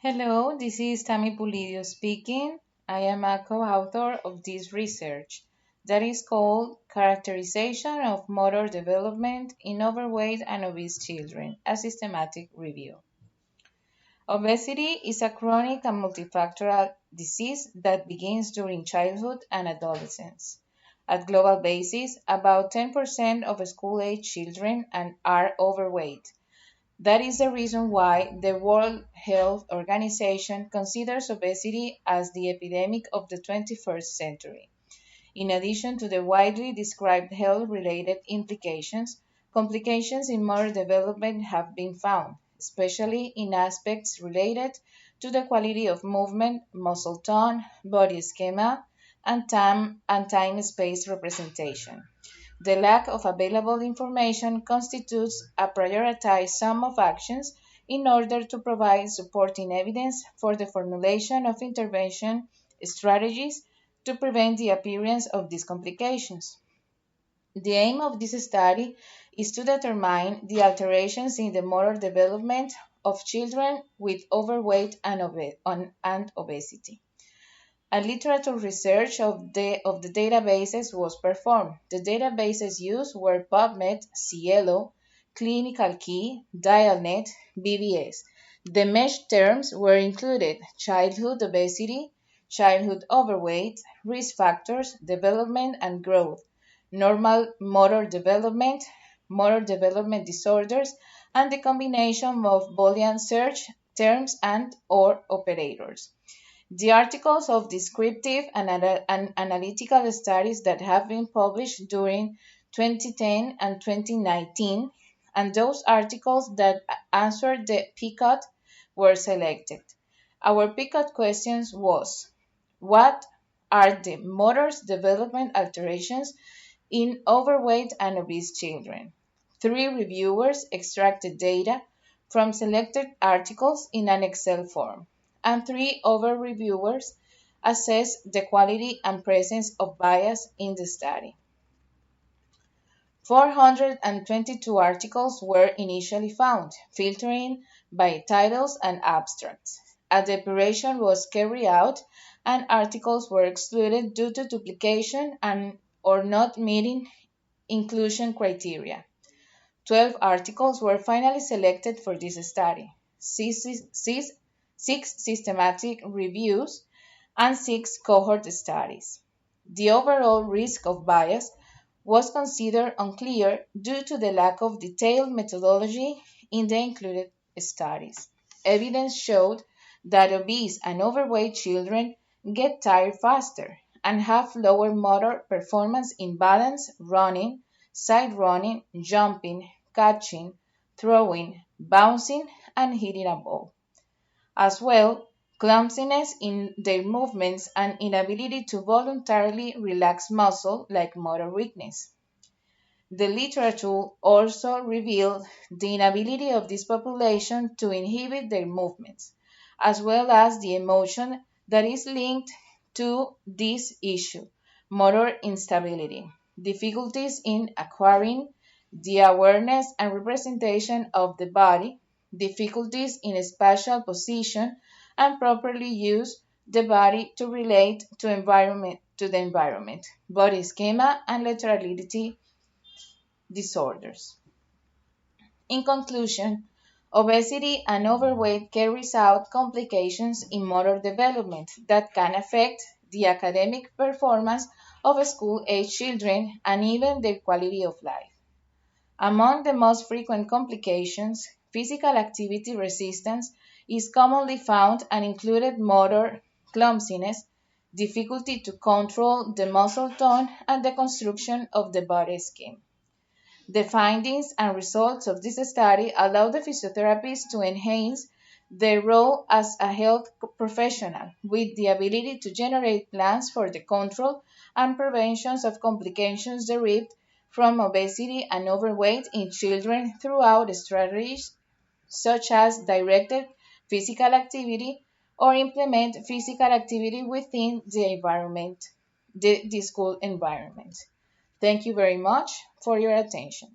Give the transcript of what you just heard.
Hello, this is Tammy Pulidio speaking. I am a co-author of this research that is called Characterization of Motor Development in Overweight and Obese Children, a systematic review. Obesity is a chronic and multifactorial disease that begins during childhood and adolescence. At global basis, about 10% of school-age children are overweight. That is the reason why the World Health Organization considers obesity as the epidemic of the 21st century. In addition to the widely described health-related implications, complications in motor development have been found, especially in aspects related to the quality of movement, muscle tone, body schema, and time-space representation. The lack of available information constitutes a prioritized sum of actions in order to provide supporting evidence for the formulation of intervention strategies to prevent the appearance of these complications. The aim of this study is to determine the alterations in the motor development of children with overweight and obesity. A literature research of the databases was performed. The databases used were PubMed, Cielo, Clinical Key, Dialnet, BBS. The mesh terms were included childhood obesity, childhood overweight, risk factors, development and growth, normal motor development disorders, and the combination of Boolean search terms and/or operators. The articles of descriptive and analytical studies that have been published during 2010 and 2019, and those articles that answered the PICOT were selected. Our PICOT questions was, what are the motor development alterations in overweight and obese children? 3 reviewers extracted data from selected articles in an Excel form, and 3 other reviewers assessed the quality and presence of bias in the study. 422 articles were initially found, filtering by titles and abstracts. A depuration was carried out and articles were excluded due to duplication or not meeting inclusion criteria. 12 articles were finally selected for this study. 6 systematic reviews, and 6 cohort studies. The overall risk of bias was considered unclear due to the lack of detailed methodology in the included studies. Evidence showed that obese and overweight children get tired faster and have lower motor performance in balance, running, side running, jumping, catching, throwing, bouncing, and hitting a ball. As well, clumsiness in their movements and inability to voluntarily relax muscle like motor weakness. The literature also revealed the inability of this population to inhibit their movements, as well as the emotion that is linked to this issue, motor instability, difficulties in acquiring the awareness and representation of the body, difficulties in spatial position, and properly use the body to relate to the environment, body schema, and laterality disorders. In conclusion, obesity and overweight carries out complications in motor development that can affect the academic performance of school-age children and even their quality of life. Among the most frequent complications, physical activity resistance is commonly found and included motor clumsiness, difficulty to control the muscle tone, and the construction of the body scheme. The findings and results of this study allow the physiotherapists to enhance their role as a health professional with the ability to generate plans for the control and prevention of complications derived from obesity and overweight in children throughout strategies such as directed physical activity or implement physical activity within the school environment. Thank you very much for your attention.